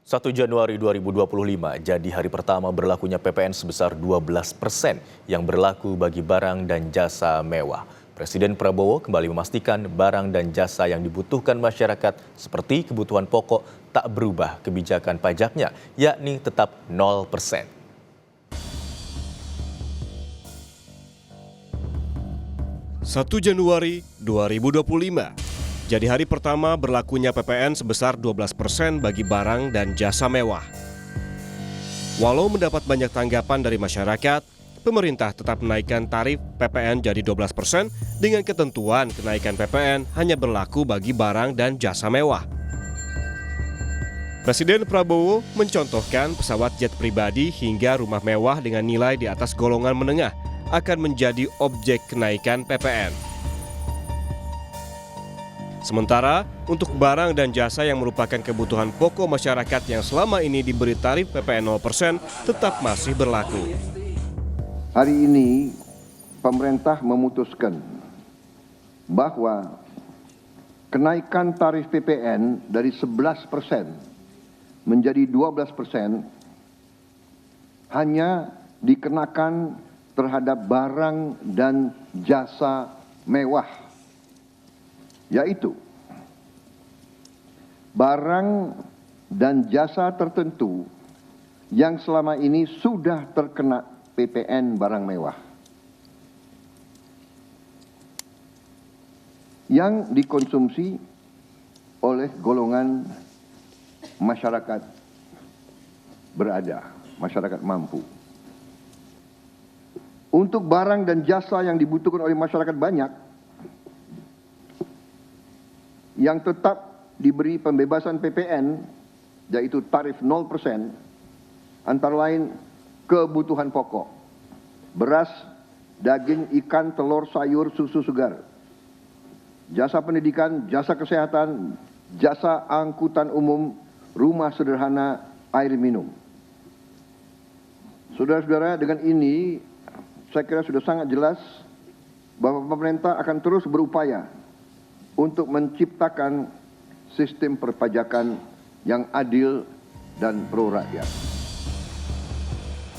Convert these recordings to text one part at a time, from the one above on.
1 Januari 2025 jadi hari pertama berlakunya PPN sebesar 12% yang berlaku bagi barang dan jasa mewah. Presiden Prabowo kembali memastikan barang dan jasa yang dibutuhkan masyarakat seperti kebutuhan pokok tak berubah kebijakan pajaknya, yakni tetap 0%. 1 Januari 2025 jadi hari pertama berlakunya PPN sebesar 12% bagi barang dan jasa mewah. Walau mendapat banyak tanggapan dari masyarakat, pemerintah tetap menaikkan tarif PPN jadi 12% dengan ketentuan kenaikan PPN hanya berlaku bagi barang dan jasa mewah. Presiden Prabowo mencontohkan pesawat jet pribadi hingga rumah mewah dengan nilai di atas golongan menengah akan menjadi objek kenaikan PPN. Sementara, untuk barang dan jasa yang merupakan kebutuhan pokok masyarakat yang selama ini diberi tarif PPN 0% tetap masih berlaku. Hari ini, pemerintah memutuskan bahwa kenaikan tarif PPN dari 11% menjadi 12% hanya dikenakan terhadap barang dan jasa mewah, yaitu barang dan jasa tertentu yang selama ini sudah terkena PPN barang mewah yang dikonsumsi oleh golongan masyarakat berada, masyarakat mampu. Untuk barang dan jasa yang dibutuhkan oleh masyarakat banyak, yang tetap diberi pembebasan PPN, yaitu tarif 0%, antara lain kebutuhan pokok, beras, daging, ikan, telur, sayur, susu segar, jasa pendidikan, jasa kesehatan, jasa angkutan umum, rumah sederhana, air minum. Saudara-saudara, dengan ini saya kira sudah sangat jelas bahwa pemerintah akan terus berupaya untuk menciptakan sistem perpajakan yang adil dan pro rakyat.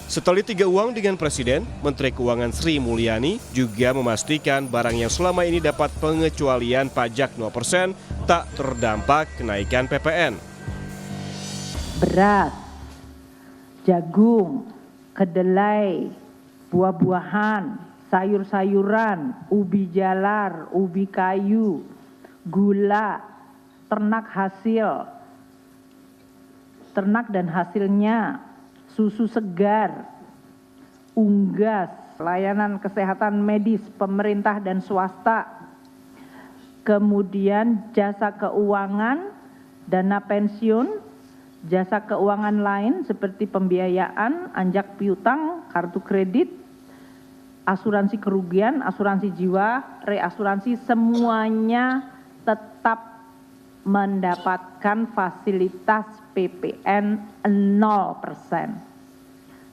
Setelah 3 uang dengan Presiden, Menteri Keuangan Sri Mulyani juga memastikan barang yang selama ini dapat pengecualian pajak 0% tak terdampak kenaikan PPN. Beras, jagung, kedelai, buah-buahan, sayur-sayuran, ubi jalar, ubi kayu, gula, ternak dan hasilnya, susu segar, unggas, layanan kesehatan medis pemerintah dan swasta, kemudian jasa keuangan, dana pensiun, jasa keuangan lain seperti pembiayaan, anjak piutang, kartu kredit, asuransi kerugian, asuransi jiwa, reasuransi, semuanya tetap mendapatkan fasilitas PPN 0%,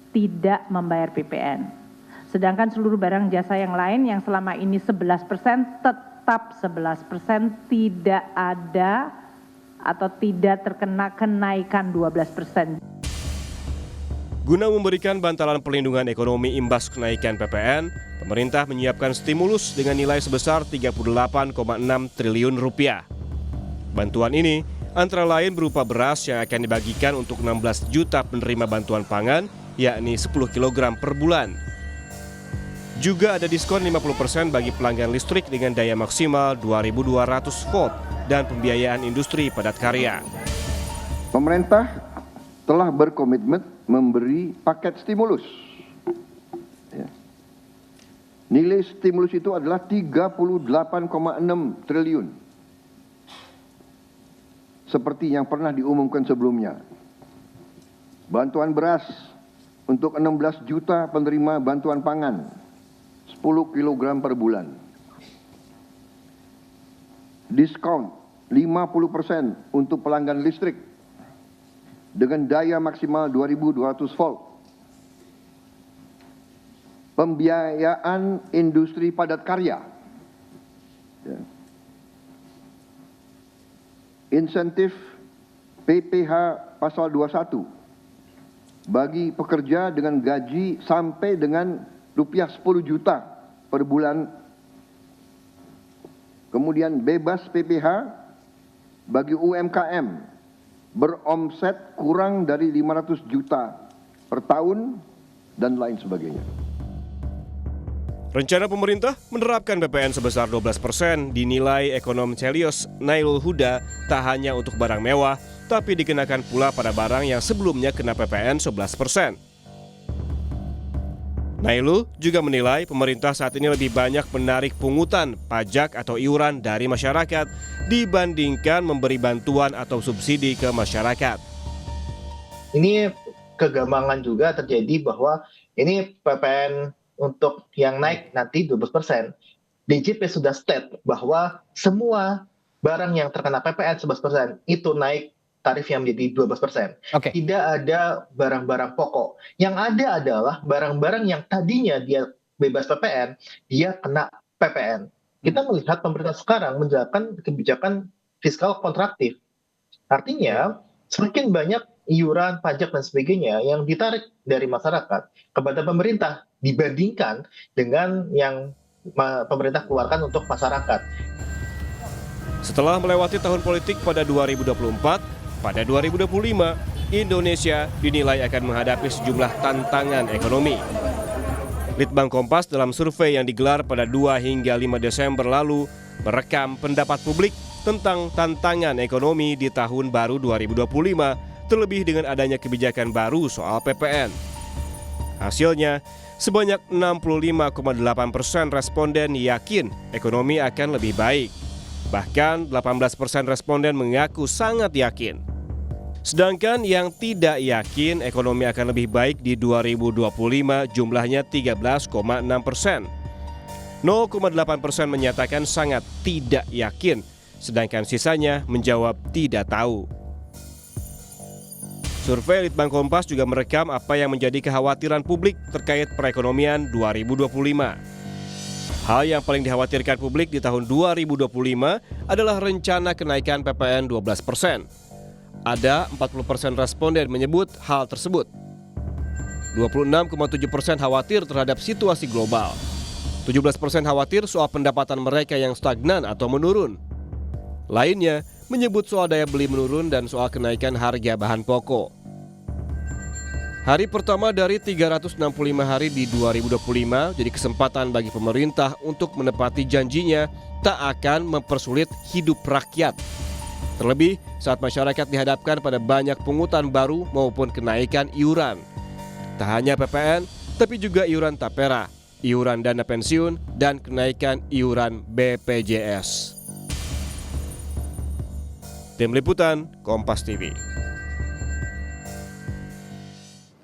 tidak membayar PPN. Sedangkan seluruh barang jasa yang lain yang selama ini 11% tetap 11%, tidak ada atau tidak terkena kenaikan 12%. Guna memberikan bantalan perlindungan ekonomi imbas kenaikan PPN, pemerintah menyiapkan stimulus dengan nilai sebesar 38,6 triliun rupiah. Bantuan ini antara lain berupa beras yang akan dibagikan untuk 16 juta penerima bantuan pangan, yakni 10 kg per bulan. Juga ada diskon 50% bagi pelanggan listrik dengan daya maksimal 2.200 volt dan pembiayaan industri padat karya. Pemerintah telah berkomitmen memberi paket stimulus. Nilai stimulus itu adalah 38,6 triliun. Seperti yang pernah diumumkan sebelumnya. Bantuan beras untuk 16 juta penerima bantuan pangan, 10 kg per bulan. Diskon 50% untuk pelanggan listrik dengan daya maksimal 2.200 volt. Pembiayaan industri padat karya. Insentif PPh pasal 21 bagi pekerja dengan gaji sampai dengan rupiah 10 juta per bulan. Kemudian bebas PPh bagi UMKM beromset kurang dari 500 juta per tahun dan lain sebagainya. Rencana pemerintah menerapkan PPN sebesar 12% dinilai ekonom Celios Nailul Huda tak hanya untuk barang mewah, tapi dikenakan pula pada barang yang sebelumnya kena PPN 11%. Nailul juga menilai pemerintah saat ini lebih banyak menarik pungutan, pajak atau iuran dari masyarakat dibandingkan memberi bantuan atau subsidi ke masyarakat. Ini kegambangan juga terjadi bahwa ini PPN untuk yang naik nanti 12%. DJP sudah state bahwa semua barang yang terkena PPN 11% itu naik tarif yang menjadi 12%. Oke. Tidak ada barang-barang pokok. Yang ada adalah barang-barang yang tadinya dia bebas PPN, dia kena PPN. Kita melihat pemerintah sekarang menjalankan kebijakan fiskal kontraktif. Artinya, semakin banyak iuran, pajak, dan sebagainya yang ditarik dari masyarakat kepada pemerintah dibandingkan dengan yang pemerintah keluarkan untuk masyarakat. Setelah melewati tahun politik pada 2024, pada 2025, Indonesia dinilai akan menghadapi sejumlah tantangan ekonomi. Litbang Kompas dalam survei yang digelar pada 2 hingga 5 Desember lalu merekam pendapat publik tentang tantangan ekonomi di tahun baru 2025, terlebih dengan adanya kebijakan baru soal PPN. Hasilnya, sebanyak 65,8% responden yakin ekonomi akan lebih baik. Bahkan 18% responden mengaku sangat yakin. Sedangkan yang tidak yakin ekonomi akan lebih baik di 2025 jumlahnya 13,6%. 0,8% menyatakan sangat tidak yakin, sedangkan sisanya menjawab tidak tahu. Survei Litbang Kompas juga merekam apa yang menjadi kekhawatiran publik terkait perekonomian 2025. Hal yang paling dikhawatirkan publik di tahun 2025 adalah rencana kenaikan PPN 12%. Ada 40% responden menyebut hal tersebut. 26,7% khawatir terhadap situasi global. 17% khawatir soal pendapatan mereka yang stagnan atau menurun. Lainnya menyebut soal daya beli menurun dan soal kenaikan harga bahan pokok. Hari pertama dari 365 hari di 2025 jadi kesempatan bagi pemerintah untuk menepati janjinya tak akan mempersulit hidup rakyat. Terlebih saat masyarakat dihadapkan pada banyak pungutan baru maupun kenaikan iuran. Tak hanya PPN, tapi juga iuran tapera, iuran dana pensiun, dan kenaikan iuran BPJS. Tim Liputan, Kompas TV.